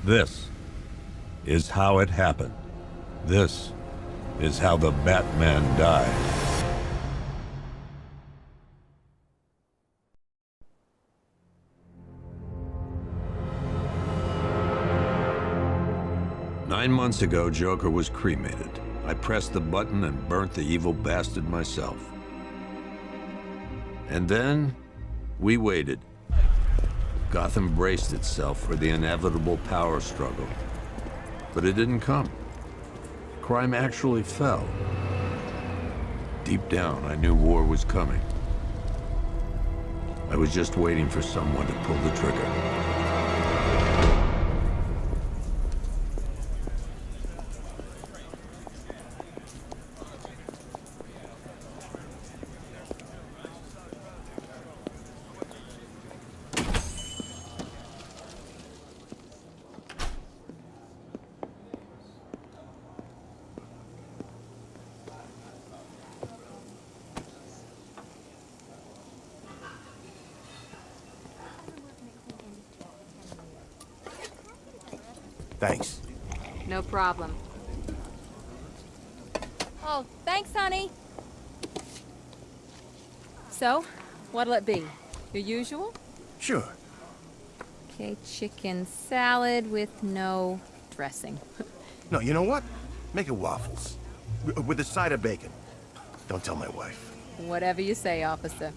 This is how it happened. This is how the Batman died. Nine months ago, Joker was cremated. I pressed the button and burnt the evil bastard myself. And then, we waited. Gotham braced itself for the inevitable power struggle. But it didn't come. Crime actually fell. Deep down, I knew war was coming. I was just waiting for someone to pull the trigger. Thanks. No problem. Oh, thanks, honey. So, what'll it be? Your usual? Sure. Okay, chicken salad with no dressing. No, you know what? Make it waffles. With a side of bacon. Don't tell my wife. Whatever you say, officer.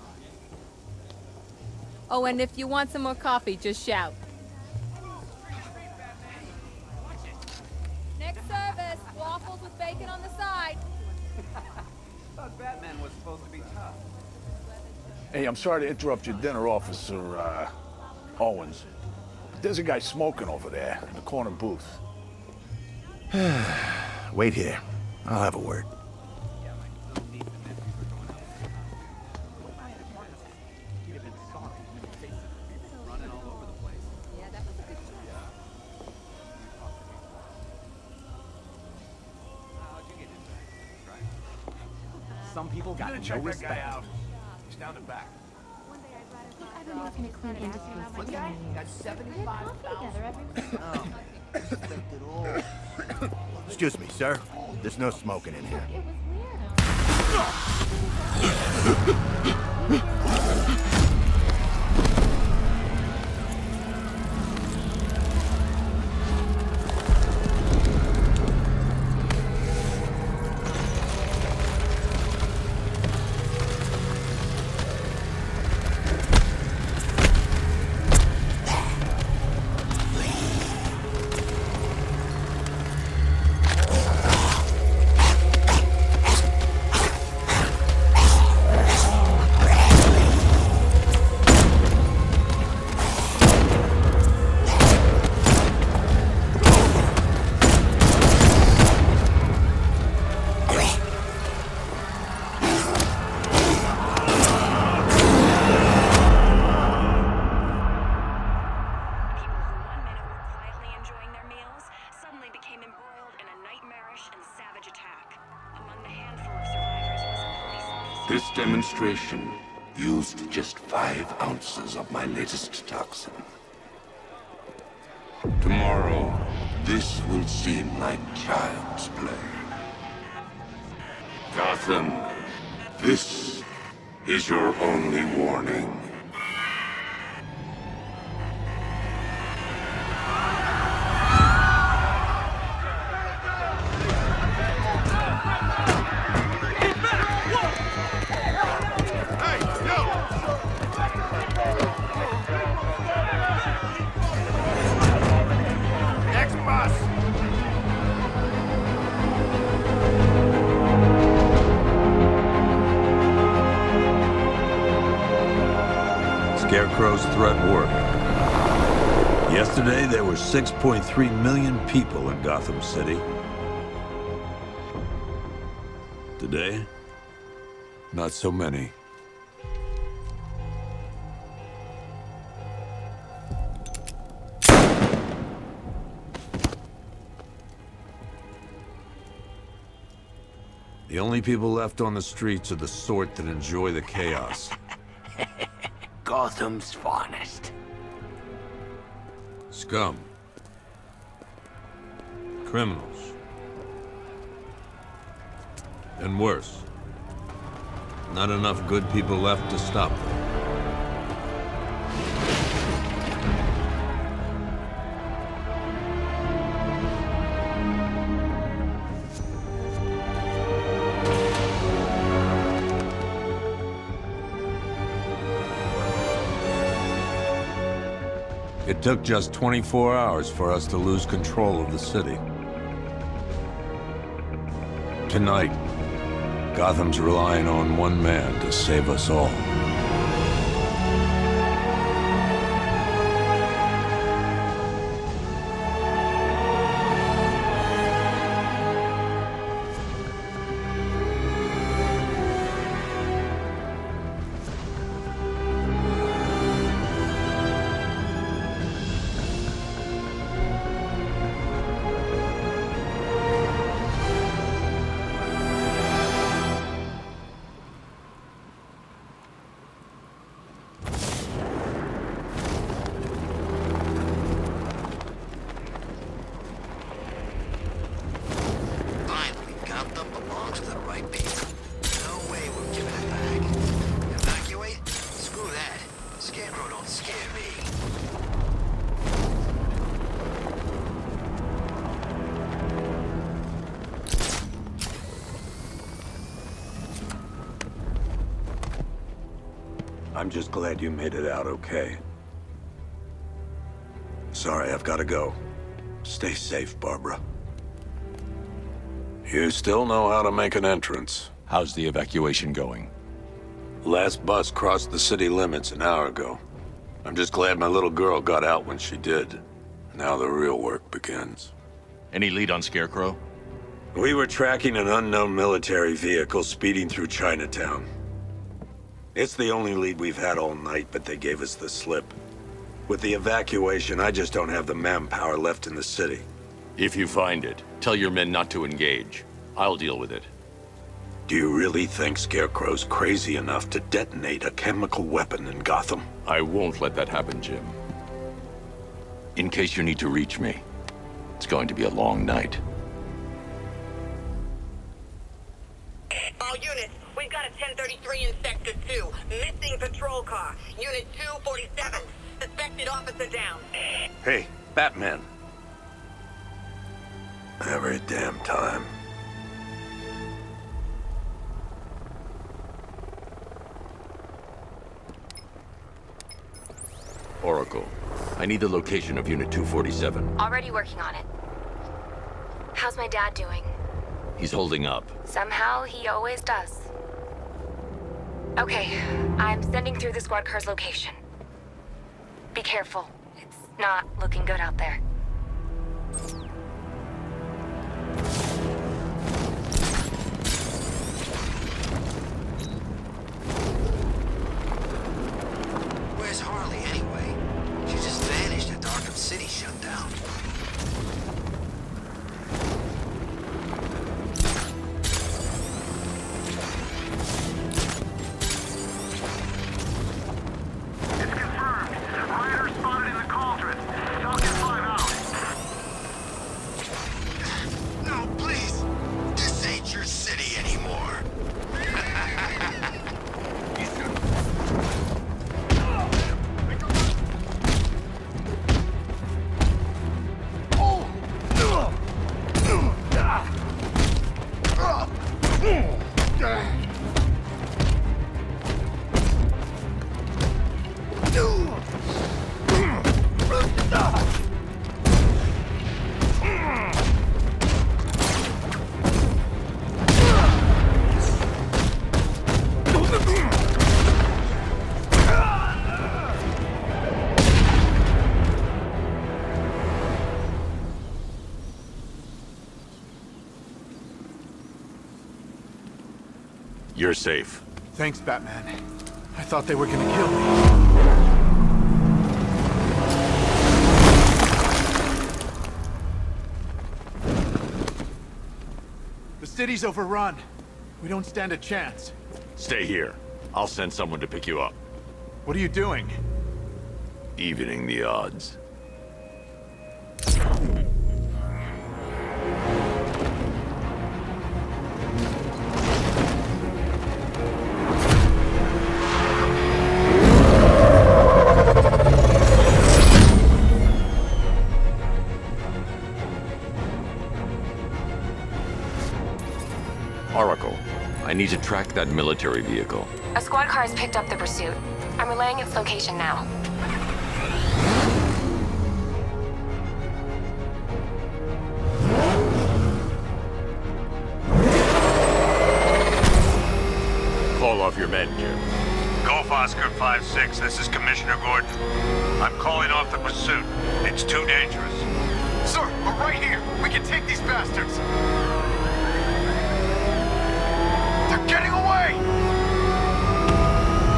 Oh, and if you want some more coffee, just shout. Next service, waffles with bacon on the side. Thought Batman was supposed to be tough. Hey, I'm sorry to interrupt your dinner, Officer, Owens. There's a guy smoking over there in the corner booth. Wait here. I'll have a word. Some people got no respect. Out. He's down the back. Everyone's gonna clean industry secretly. Got 75,000. Excuse me, sir. There's no smoking in here. It was This demonstration used just 5 ounces of my latest toxin. Tomorrow, this will seem like child's play. Gotham, this is your only warning. Scarecrow's threat worked. Yesterday, there were 6.3 million people in Gotham City. Today, not so many. The only people left on the streets are the sort that enjoy the chaos. Gotham's finest. Scum. criminals. And worse, not enough good people left to stop them. It took just 24 hours for us to lose control of the city. Tonight, Gotham's relying on one man to save us all. I'm just glad you made it out okay. Sorry, I've got to go. Stay safe, Barbara. You still know how to make an entrance. How's the evacuation going? Last bus crossed the city limits an hour ago. I'm just glad my little girl got out when she did. Now the real work begins. Any lead on Scarecrow? We were tracking an unknown military vehicle speeding through Chinatown. It's the only lead we've had all night, but they gave us the slip. With the evacuation, I just don't have the manpower left in the city. If you find it, tell your men not to engage. I'll deal with it. Do you really think Scarecrow's crazy enough to detonate a chemical weapon in Gotham? I won't let that happen, Jim. In case you need to reach me, it's going to be a long night. All units, we've got a 1033 in Sector 2. Missing patrol car. Unit 247. Suspected officer down. Hey, Batman. Every damn time. Oracle, I need the location of Unit 247. Already working on it. How's my dad doing? He's holding up. Somehow, he always does. Okay, I'm sending through the squad car's location. Be careful. It's not looking good out there. Where's Harley anyway? She just vanished after Arkham City shut down. You're safe. Thanks, Batman. I thought they were gonna kill me. The city's overrun. We don't stand a chance. Stay here. I'll send someone to pick you up. What are you doing? Evening the odds. Oracle, I need to track that military vehicle. A squad car has picked up the pursuit. I'm relaying its location now. Call off your men, Jim. Golf Oscar 5-6, this is Commissioner Gordon. I'm calling off the pursuit. It's too dangerous. Sir, we're right here. We can take these bastards. They're getting away!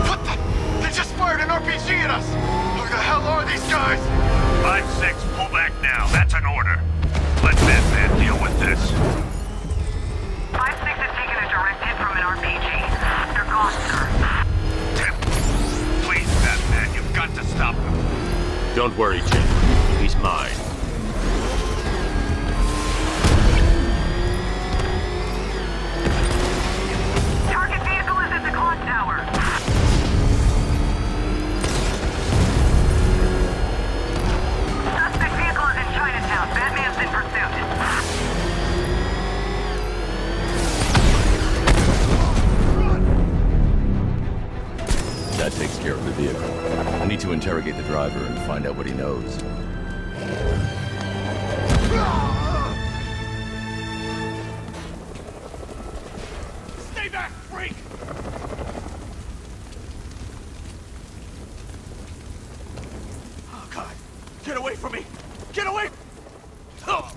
What the? They just fired an RPG at us! Who the hell are these guys? 5-6, pull back now. That's an order. Let Batman deal with this. 5-6 has taken a direct hit from an RPG. They're gone, sir. Tim, please, Batman, you've got to stop them. Don't worry, Jim. He's mine. Target vehicle is at the clock tower. Suspect vehicle is in Chinatown. Batman's in pursuit. That takes care of the vehicle. I need to interrogate the driver and find out what he knows. Stay back, freak! Oh, God. Get away from me! Get away! Oh.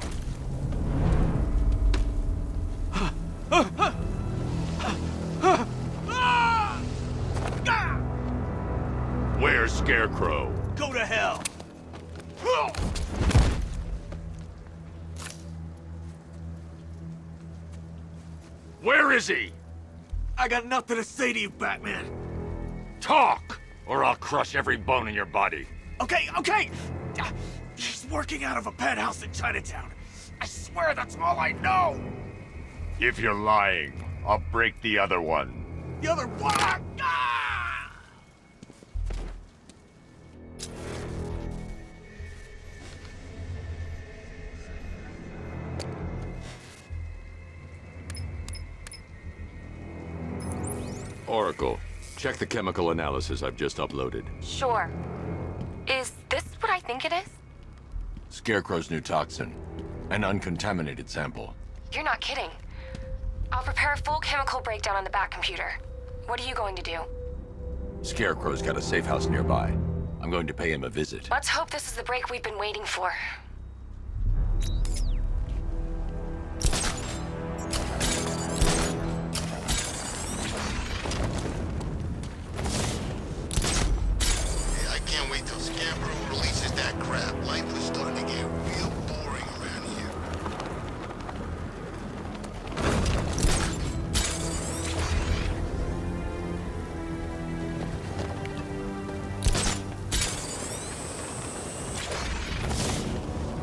Where's Scarecrow? Go to hell! Where is he? I got nothing to say to you, Batman. Talk, or I'll crush every bone in your body. Okay, okay! He's working out of a penthouse in Chinatown. I swear that's all I know! If you're lying, I'll break the other one. The other one! Ah! Oracle, check the chemical analysis I've just uploaded. Sure. Is this what I think it is? Scarecrow's new toxin. An uncontaminated sample. You're not kidding. I'll prepare a full chemical breakdown on the back computer. What are you going to do? Scarecrow's got a safe house nearby. I'm going to pay him a visit. Let's hope this is the break we've been waiting for. I can't wait till Scarecrow releases that crap. Life is starting to get real boring around here.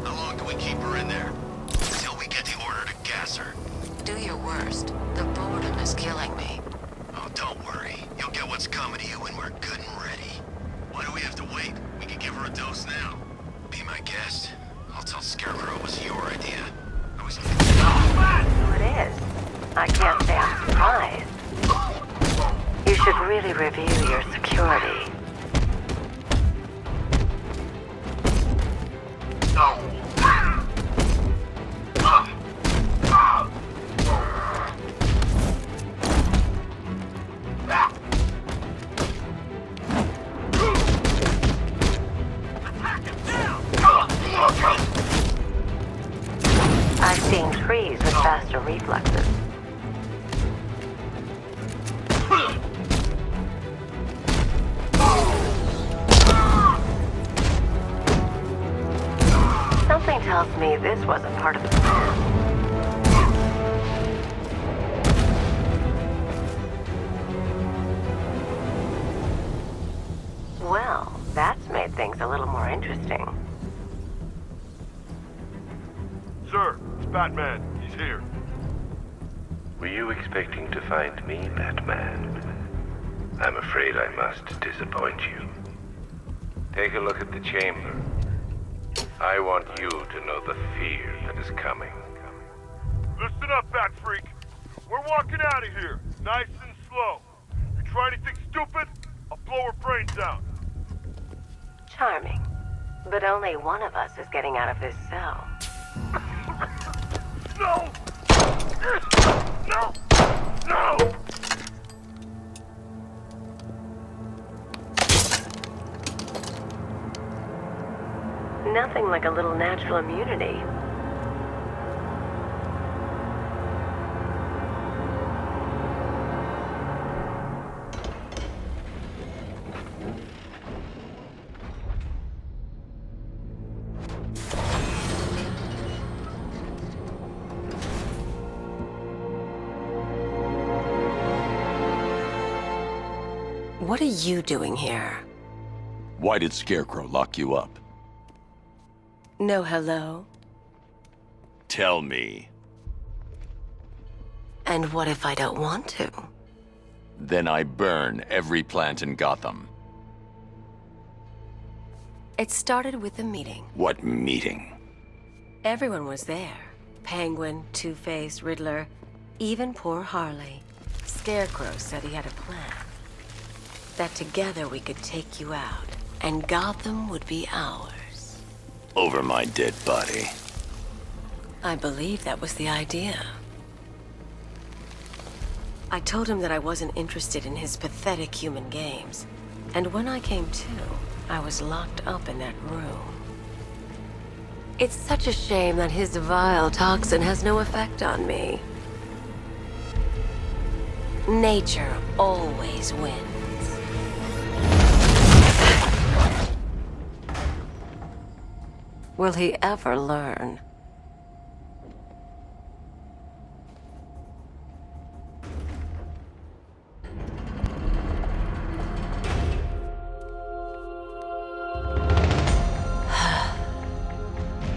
How long do we keep her in there? Until we get the order to gas her. Do your worst. The boredom is killing me. Oh, don't worry. You'll get what's coming to you when we're good and ready. Why do we have to wait? We can give her a dose now. Be my guest. I'll tell Scarecrow it was your idea. I was looking... So it is. I can't say I'm surprised. You should really review your security. I've seen trees with faster reflexes. Something tells me this wasn't part of the plan. Well, that's made things a little more interesting. Sir, it's Batman. He's here. Were you expecting to find me, Batman? I'm afraid I must disappoint you. Take a look at the chamber. I want you to know the fear that is coming. Listen up, Bat Freak. We're we're walking out of here, nice and slow. You try anything stupid, I'll blow her brains out. Charming. But only one of us is getting out of this cell. No! No! No! Nothing like a little natural immunity. What are you doing here? Why did Scarecrow lock you up? No hello? Tell me. And what if I don't want to? Then I burn every plant in Gotham. It started with a meeting. What meeting? Everyone was there. Penguin, Two-Face, Riddler, even poor Harley. Scarecrow said he had a plan. That together we could take you out, and Gotham would be ours. Over my dead body. I believe that was the idea. I told him that I wasn't interested in his pathetic human games. And when I came to, I was locked up in that room. It's such a shame that his vile toxin has no effect on me. Nature always wins. Will he ever learn?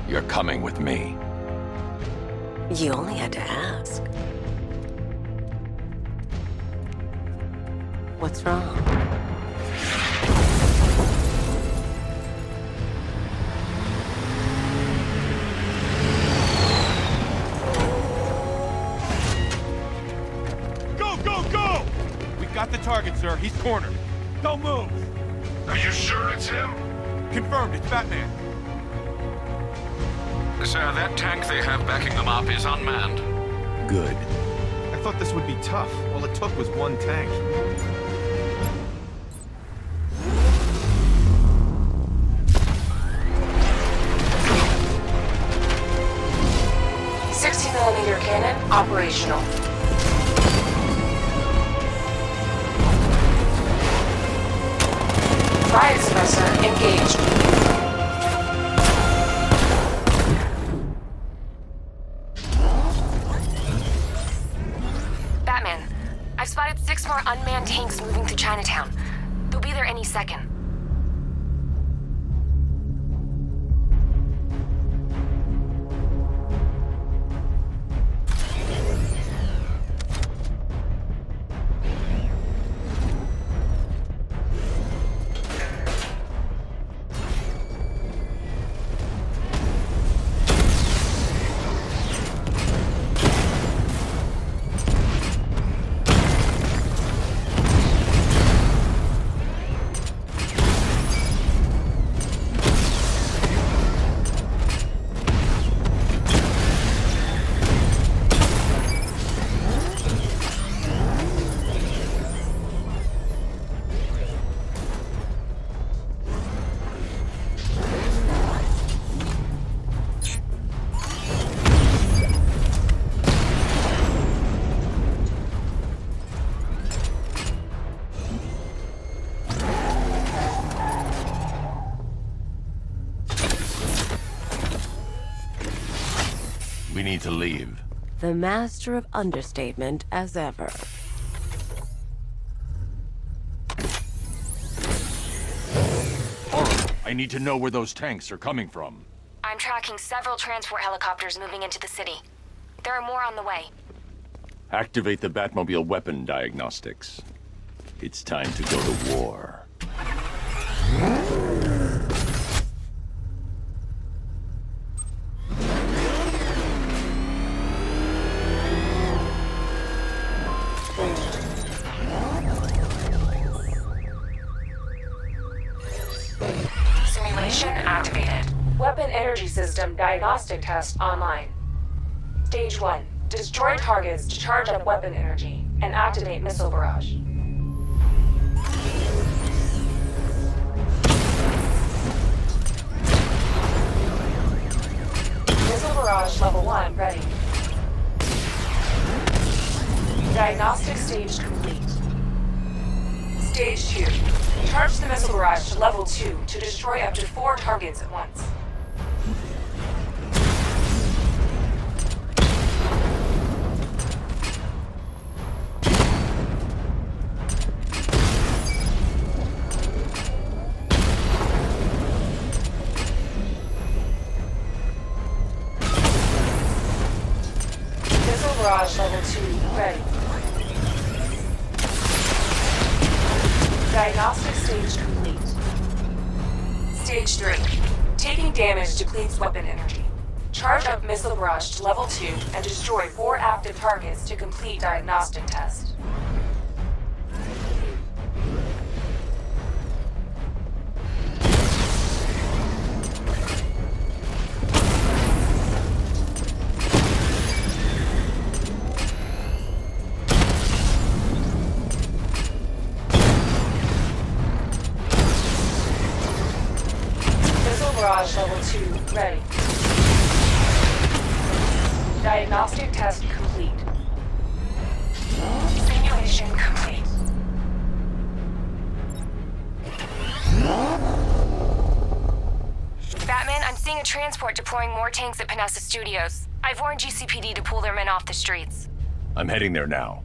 You're coming with me. You only had to ask. What's wrong? Go! We got the target, sir. He's cornered. Don't move. Are you sure it's him? Confirmed, it's Batman. Sir, that tank they have backing them up is unmanned. Good. I thought this would be tough. All it took was one tank. .60mm cannon operational. Riot suppressor engaged. Batman, I've spotted 6 more unmanned tanks moving to Chinatown. They'll be there any second. We need to leave. The master of understatement as ever. I need to know where those tanks are coming from. I'm tracking several transport helicopters moving into the city. There are more on the way. Activate the Batmobile weapon diagnostics. It's time to go to war. energy system diagnostic test online. Stage 1. Destroy targets to charge up weapon energy and activate missile barrage. Missile barrage level 1 ready. Diagnostic stage complete. Stage 2. Charge the missile barrage to level 2 to destroy up to 4 targets at once. Missile barrage level 2 ready. Diagnostic stage complete. Stage 3. Taking damage depletes weapon energy. Charge up missile barrage to level 2 and destroy 4 active targets to complete diagnostic test. Barrage level 2 ready. Diagnostic test complete. Simulation complete. Batman, I'm seeing a transport deploying more tanks at Panessa Studios. I've warned GCPD to pull their men off the streets. I'm heading there now.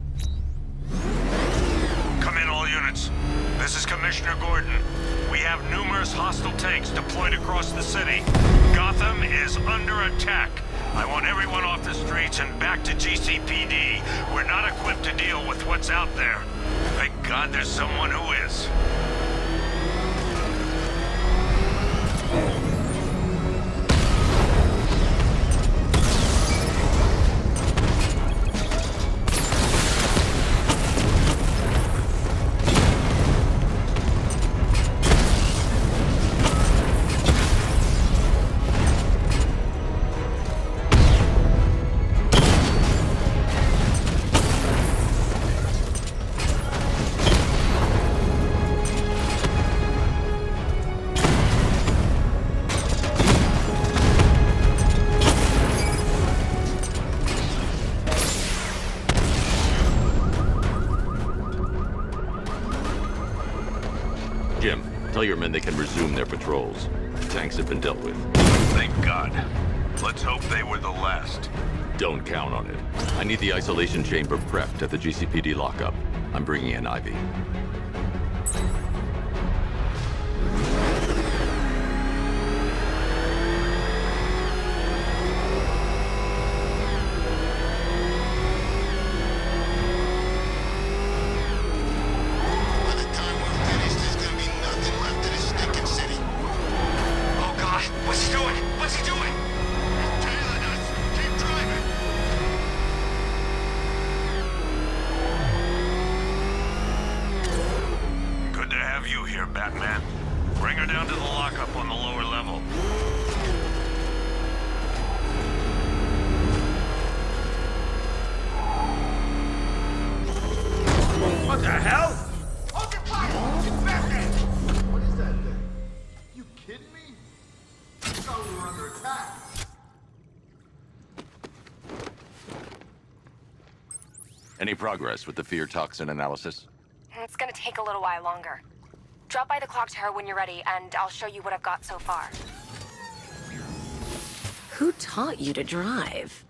Come in, all units. This is Commissioner Gordon. We have numerous hostile tanks deployed across the city. Gotham is under attack. I want everyone off the streets and back to GCPD. We're not equipped to deal with what's out there. Thank God there's someone who is. Jim, tell your men they can resume their patrols. Tanks have been dealt with. Thank God. Let's hope they were the last. Don't count on it. I need the isolation chamber prepped at the GCPD lockup. I'm bringing in Ivy. Batman. Bring her down to the lockup on the lower level. What the hell? Hold your fire! It's Batman! What is that thing? You kidding me? I thought we were under attack. Any progress with the fear toxin analysis? It's gonna take a little while longer. Drop by the clock tower when you're ready, and I'll show you what I've got so far. Who taught you to drive?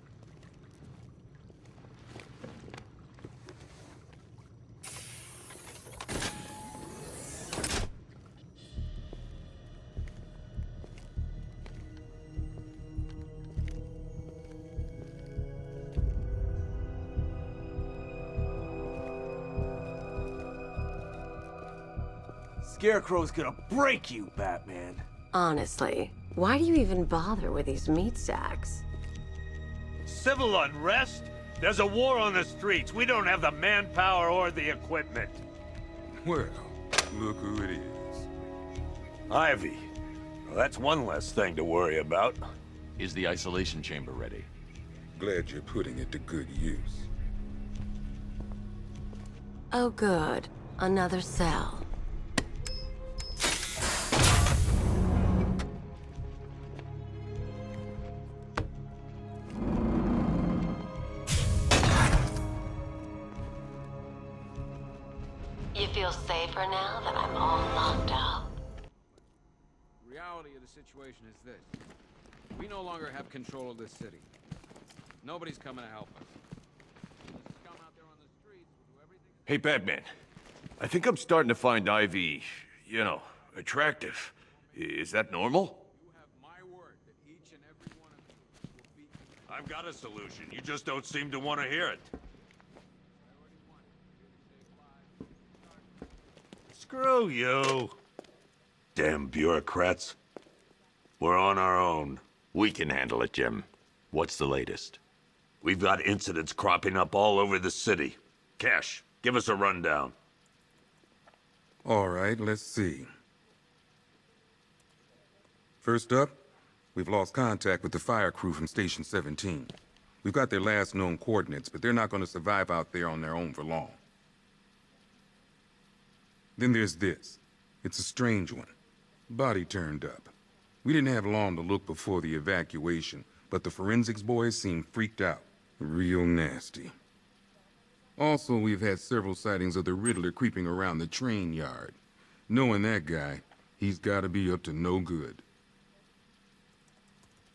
Scarecrow's gonna break you, Batman. Honestly, why do you even bother with these meat sacks? Civil unrest? There's a war on the streets. We don't have the manpower or the equipment. Well, look who it is. Ivy. Well, that's one less thing to worry about. Is the isolation chamber ready? Glad you're putting it to good use. Oh, good. Another cell. You feel safer now that I'm all locked up? The reality of the situation is this. We no longer have control of this city. Nobody's coming to help us. Let's come out there on the streets, we'll do everything... Hey, Batman. I think I'm starting to find Ivy, you know, attractive. Is that normal? You have my word that each and every one of you will beat me. I've got a solution. You just don't seem to want to hear it. Screw you. Damn bureaucrats. We're on our own. We can handle it, Jim. What's the latest? We've got incidents cropping up all over the city. Cash, give us a rundown. All right, let's see. First up, we've lost contact with the fire crew from Station 17. We've got their last known coordinates, but they're not going to survive out there on their own for long. Then there's this. It's a strange one. Body turned up. We didn't have long to look before the evacuation, but the forensics boys seemed freaked out. Real nasty. Also, we've had several sightings of the Riddler creeping around the train yard. Knowing that guy, he's gotta be up to no good.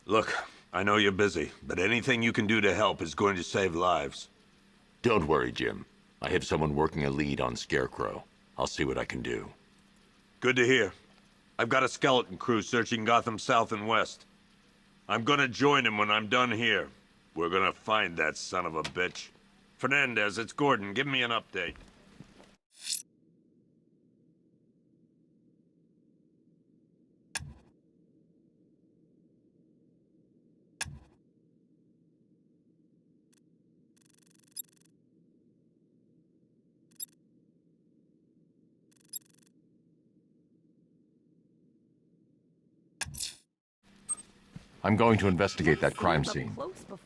Look, I know you're busy, but anything you can do to help is going to save lives. Don't worry, Jim. I have someone working a lead on Scarecrow. I'll see what I can do. Good to hear. I've got a skeleton crew searching Gotham South and West. I'm gonna join him when I'm done here. We're gonna find that son of a bitch. Fernandez, it's Gordon. Give me an update. I'm going to investigate that crime scene.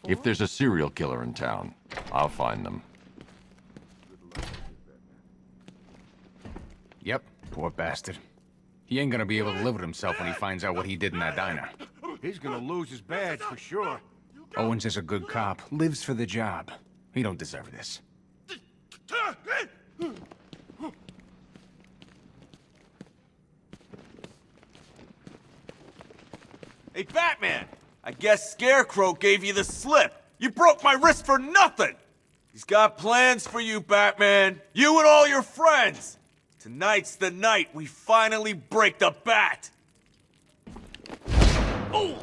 If there's a serial killer in town, I'll find them. Yep, poor bastard. He ain't gonna be able to live with himself when he finds out what he did in that diner. He's gonna lose his badge for sure. Owens is a good cop, lives for the job. He don't deserve this. Hey, Batman! I guess Scarecrow gave you the slip. You broke my wrist for nothing! He's got plans for you, Batman. You and all your friends. Tonight's the night we finally break the bat. Oh!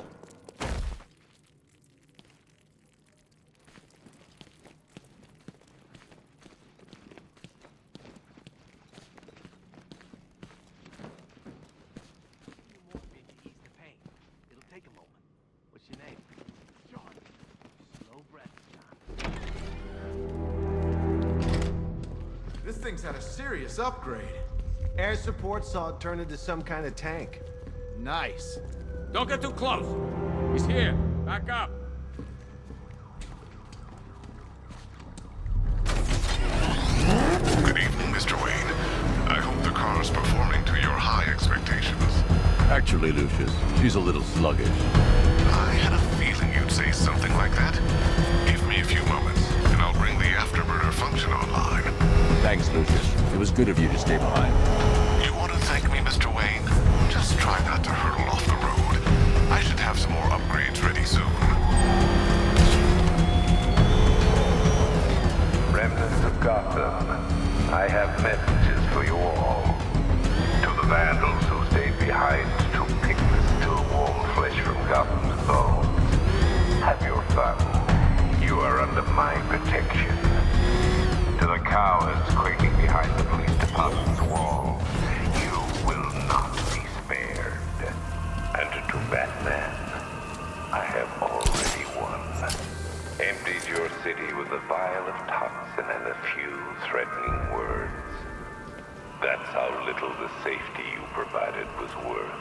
This thing's had a serious upgrade. Air support saw it turn into some kind of tank. Nice. Don't get too close. He's here. Back up. Good evening, Mr. Wayne. I hope the car's performing to your high expectations. Actually, Lucius, she's a little sluggish. I had a feeling you'd say something like that. Give me a few moments, and I'll bring the afterburner function online. Thanks, Lucius. It was good of you to stay behind. You want to thank me, Mr. Wayne? Just try not to hurtle off the road. I should have some more upgrades ready soon. Remnants of Gotham, I have messages for you all. To the vandals who stayed behind to pick the still warm flesh from Gotham's bones, have your fun. You are under my protection. To the cowards quaking behind the police department's wall, you will not be spared. And to Batman, I have already won. Emptied your city with a vial of toxin and a few threatening words. That's how little the safety you provided was worth.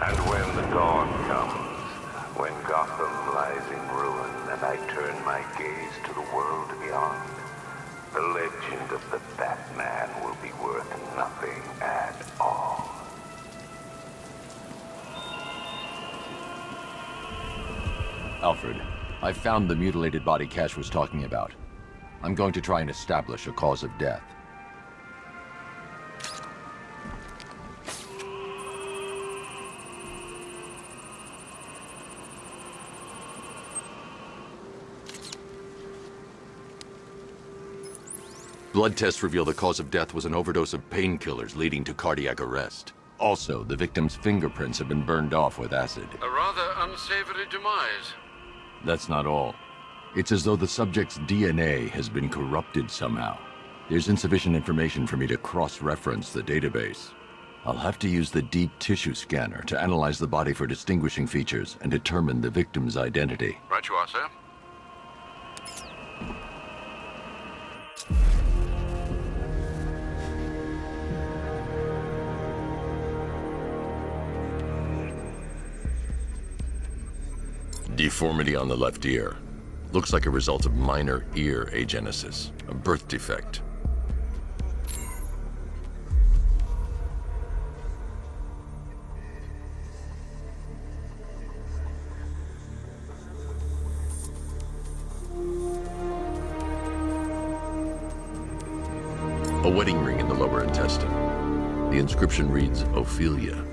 And when the dawn comes, when Gotham lies in ruin, and I turn my gaze to the world beyond, the legend of the Batman will be worth nothing at all. Alfred, I found the mutilated body Cash was talking about. I'm going to try and establish a cause of death. Blood tests reveal the cause of death was an overdose of painkillers leading to cardiac arrest. Also, the victim's fingerprints have been burned off with acid. A rather unsavory demise. That's not all. It's as though the subject's DNA has been corrupted somehow. There's insufficient information for me to cross-reference the database. I'll have to use the deep tissue scanner to analyze the body for distinguishing features and determine the victim's identity. Right you are, sir. Deformity on the left ear. Looks like a result of minor ear agenesis, a birth defect. A wedding ring in the lower intestine. The inscription reads, Ophelia.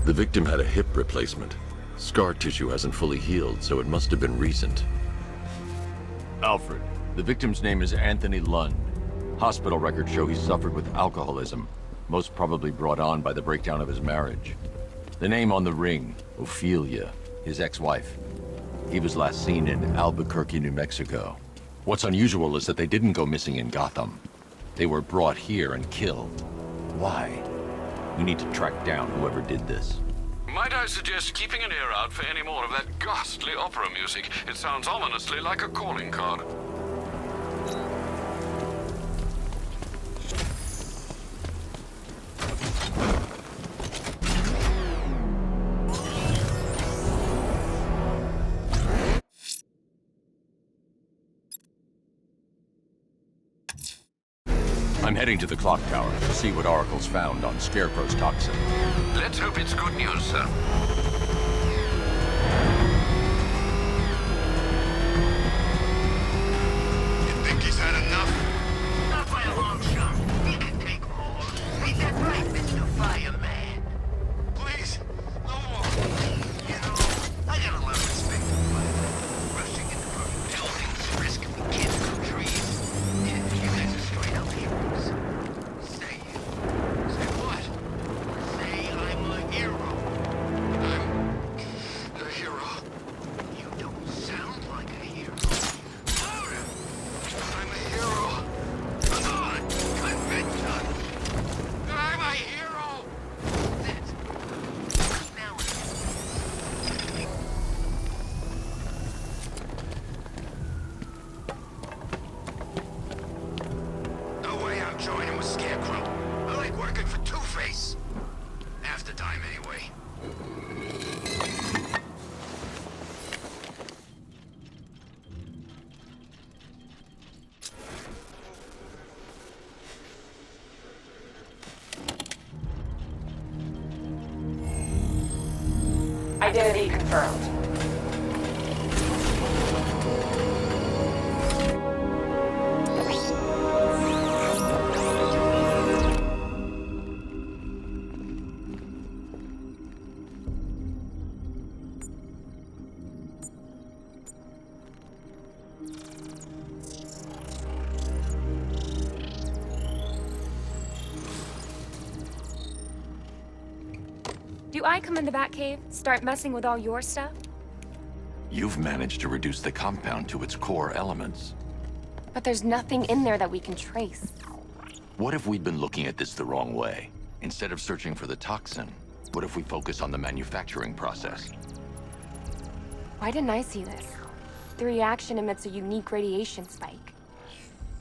The victim had a hip replacement. Scar tissue hasn't fully healed, so it must have been recent. Alfred, the victim's name is Anthony Lund. Hospital records show he suffered with alcoholism, most probably brought on by the breakdown of his marriage. The name on the ring, Ophelia, his ex-wife. He was last seen in Albuquerque, New Mexico. What's unusual is that they didn't go missing in Gotham. They were brought here and killed. Why? We need to track down whoever did this. Might I suggest keeping an ear out for any more of that ghastly opera music? It sounds ominously like a calling card. I'm heading to the clock tower to see what Oracle's found on Scarecrow's toxin. Let's hope it's good news, sir. You think he's had enough? Not by a long shot. He can take more. Ain't that right, Mr. Fireman? Please, no more. You know, I got a lot of respect for firemen. Rushing into burning buildings, risking kids from trees. You guys are straight up heroes. Say what? Say I'm a hero. I'm a hero. You don't sound like a hero. Louder. I'm a hero. Come on, convention. I'm a hero. That's now. No way I'm joining with Scarecrow. I like working for Two-Face. Half the time, anyway. Identity confirmed. Do I come in the Batcave, start messing with all your stuff? You've managed to reduce the compound to its core elements. But there's nothing in there that we can trace. What if we'd been looking at this the wrong way? Instead of searching for the toxin, what if we focus on the manufacturing process? Why didn't I see this? The reaction emits a unique radiation spike.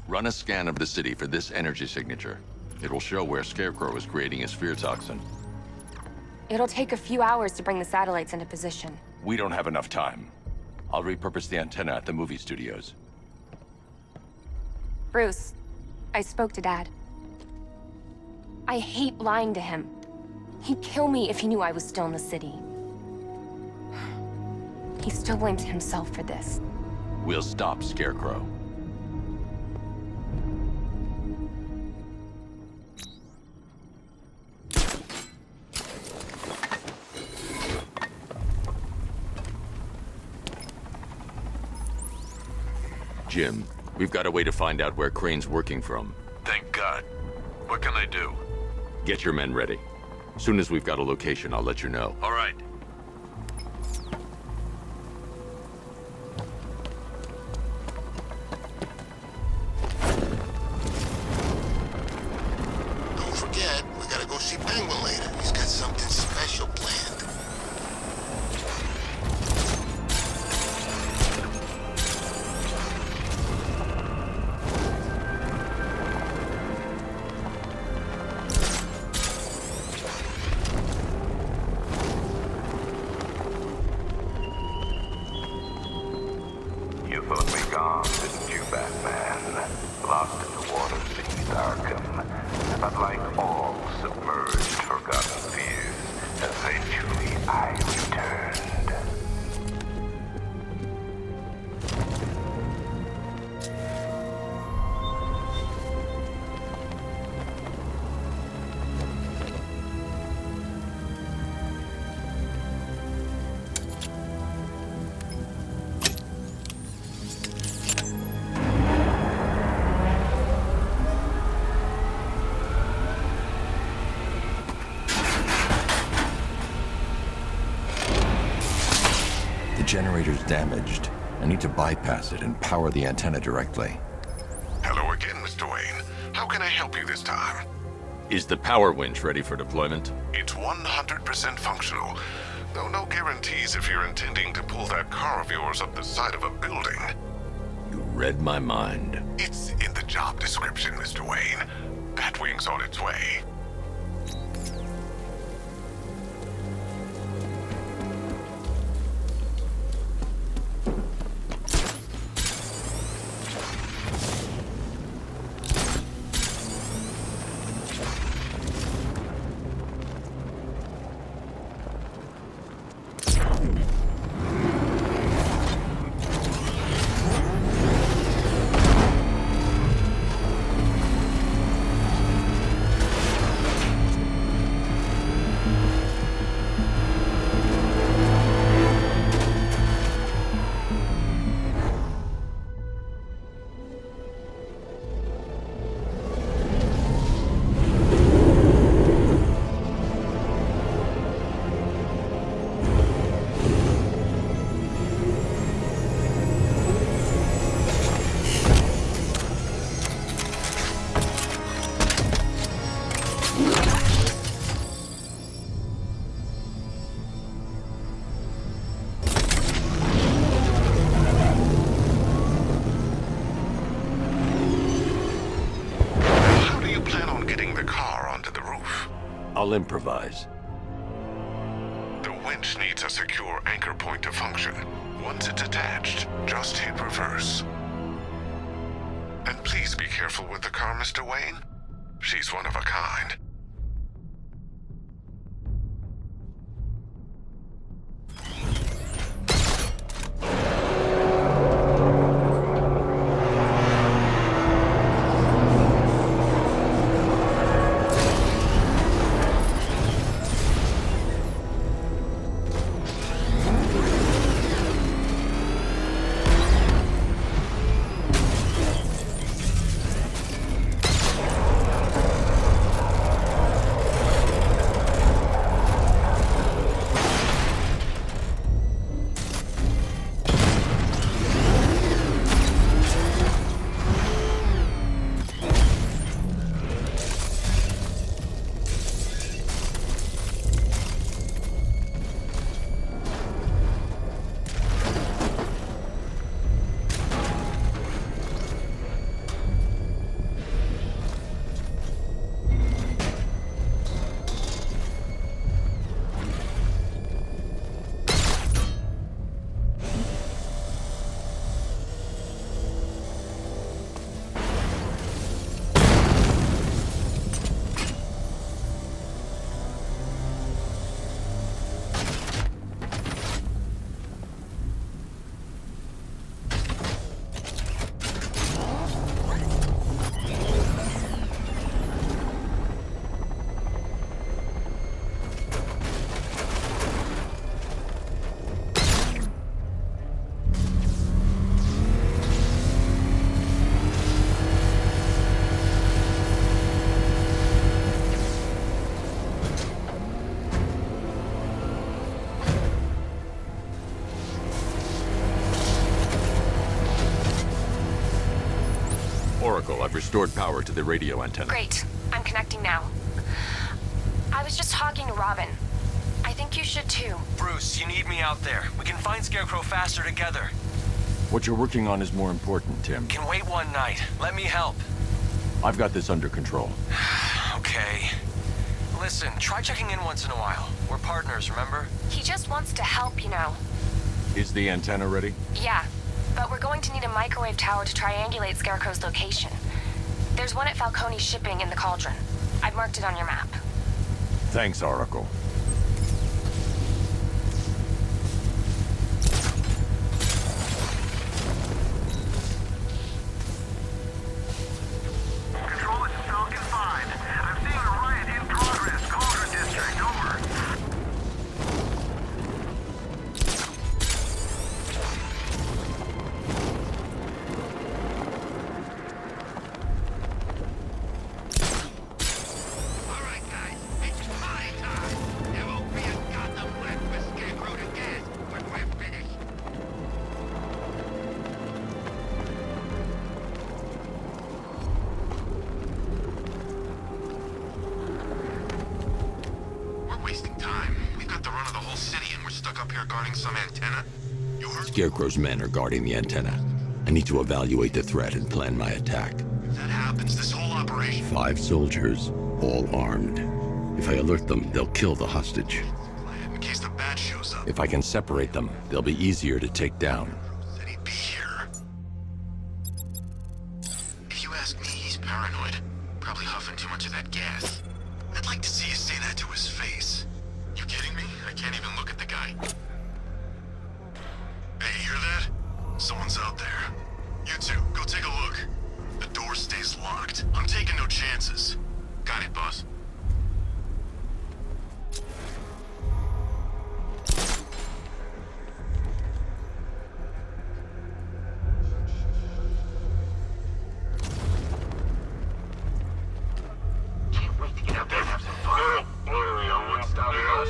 Run a scan of the city for this energy signature. It will show where Scarecrow is creating his fear toxin. It'll take a few hours to bring the satellites into position. We don't have enough time. I'll repurpose the antenna at the movie studios. Bruce, I spoke to Dad. I hate lying to him. He'd kill me if he knew I was still in the city. He still blames himself for this. We'll stop Scarecrow. Jim, we've got a way to find out where Crane's working from. Thank God. What can I do? Get your men ready. Soon as we've got a location, I'll let you know. All right. Don't forget, we gotta go see Penguin later. He's got something special planned. You thought me gone, didn't you, Batman? Lost in the waters beneath Arkham. But like all submerged, forgotten fears, eventually I returned. The generator's damaged. I need to bypass it and power the antenna directly. Hello again, Mr. Wayne. How can I help you this time? Is the power winch ready for deployment? It's 100% functional, though no guarantees if you're intending to pull that car of yours up the side of a building. You read my mind. It's in the job description, Mr. Wayne. Batwing's on its way. I'll improvise. The winch needs a secure anchor point to function. Once it's attached, just hit reverse. And please be careful with the car, Mr. Wayne. She's one of a kind. Oracle, I've restored power to the radio antenna. Great. I'm connecting now. I was just talking to Robin. I think you should too. Bruce, you need me out there. We can find Scarecrow faster together. What you're working on is more important, Tim. Can wait one night. Let me help. I've got this under control. Okay. Listen, try checking in once in a while. We're partners, remember? He just wants to help, you know. Is the antenna ready? Yeah, but we're going to need a microwave tower to triangulate Scarecrow's location. There's one at Falcone's shipping in the Cauldron. I've marked it on your map. Thanks, Oracle. Control, it's Falcon 5. I'm seeing a riot in progress. Cauldron District, over. Scarecrow's men are guarding the antenna. I need to evaluate the threat and plan my attack. If that happens, this whole operation... 5 soldiers, all armed. If I alert them, they'll kill the hostage. In case the bat shows up. If I can separate them, they'll be easier to take down. Said he'd be here. If you ask me, he's paranoid. Probably huffing too much of that gas. I'd like to see you say that to his face. You kidding me? I can't even look at the guy. Hey, you hear that? Someone's out there. You two, go take a look. The door stays locked. I'm taking no chances. Got it, boss. Can't wait to get out there and have some fun. No one's stopping us.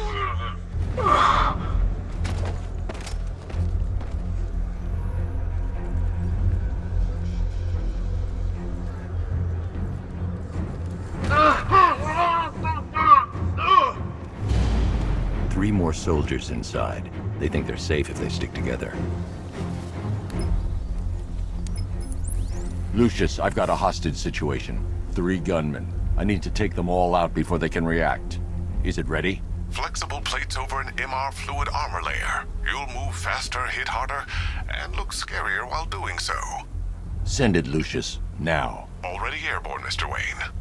3 more soldiers inside. They think they're safe if they stick together. Lucius, I've got a hostage situation. 3 gunmen. I need to take them all out before they can react. Is it ready? Flexible plates over an MR fluid armor layer. You'll move faster, hit harder, and look scarier while doing so. Send it, Lucius. Now. Already airborne, Mr. Wayne.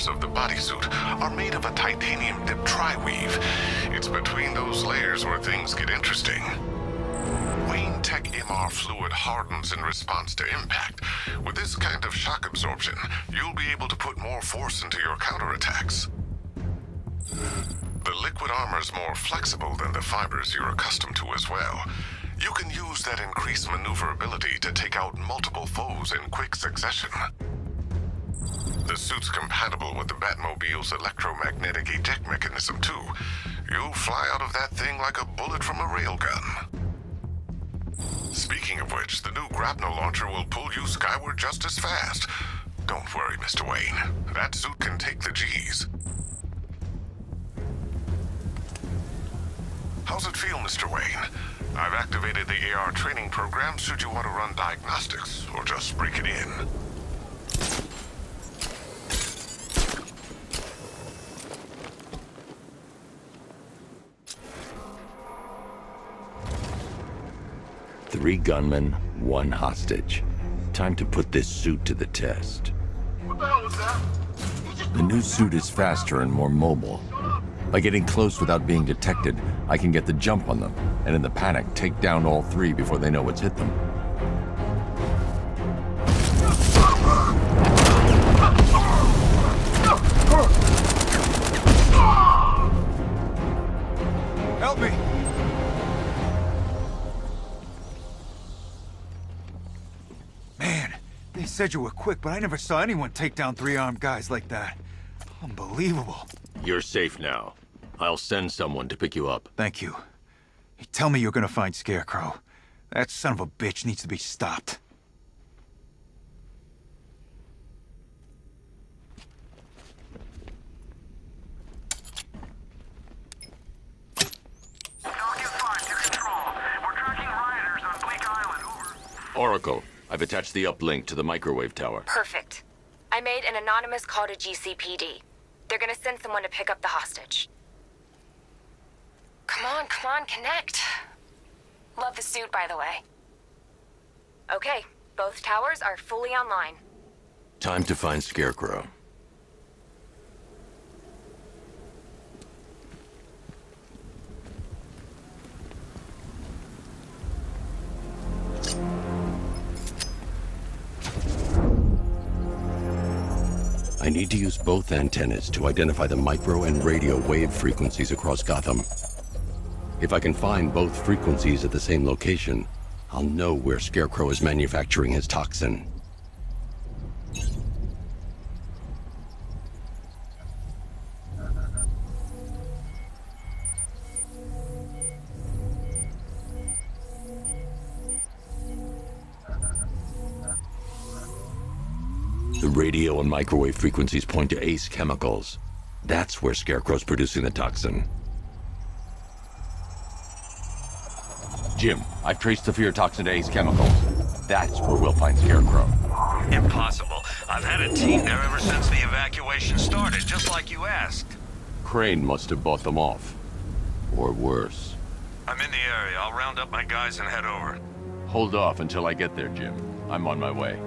Of the bodysuit are made of a titanium dip tri-weave. It's between those layers where things get interesting. Wayne Tech MR fluid hardens in response to impact. With this kind of shock absorption, you'll be able to put more force into your counterattacks. The liquid armor's more flexible than the fibers you're accustomed to as well. You can use that increased maneuverability to take out multiple foes in quick succession. The suit's compatible with the Batmobile's electromagnetic eject mechanism, too. You'll fly out of that thing like a bullet from a railgun. Speaking of which, the new grapnel launcher will pull you skyward just as fast. Don't worry, Mr. Wayne. That suit can take the G's. How's it feel, Mr. Wayne? I've activated the AR training program should you want to run diagnostics, or just break it in. Three gunmen, one hostage. Time to put this suit to the test. What the hell was that? The new suit is faster and more mobile. By getting close without being detected, I can get the jump on them, and in the panic, take down all three before they know what's hit them. Help me! Man, they said you were quick, but I never saw anyone take down three armed guys like that. Unbelievable. You're safe now. I'll send someone to pick you up. Thank you. Hey, tell me you're gonna find Scarecrow. That son of a bitch needs to be stopped. Oracle, I've attached the uplink to the microwave tower. Perfect. I made an anonymous call to GCPD. They're gonna send someone to pick up the hostage. Come on, connect. Love the suit, by the way. Okay, both towers are fully online. Time to find Scarecrow. I need to use both antennas to identify the micro and radio wave frequencies across Gotham. If I can find both frequencies at the same location, I'll know where Scarecrow is manufacturing his toxin. The radio and microwave frequencies point to Ace Chemicals. That's where Scarecrow's producing the toxin. Jim, I've traced the fear toxin to Ace Chemicals. That's where we'll find Scarecrow. Impossible. I've had a team there ever since the evacuation started, just like you asked. Crane must have bought them off. Or worse. I'm in the area. I'll round up my guys and head over. Hold off until I get there, Jim. I'm on my way.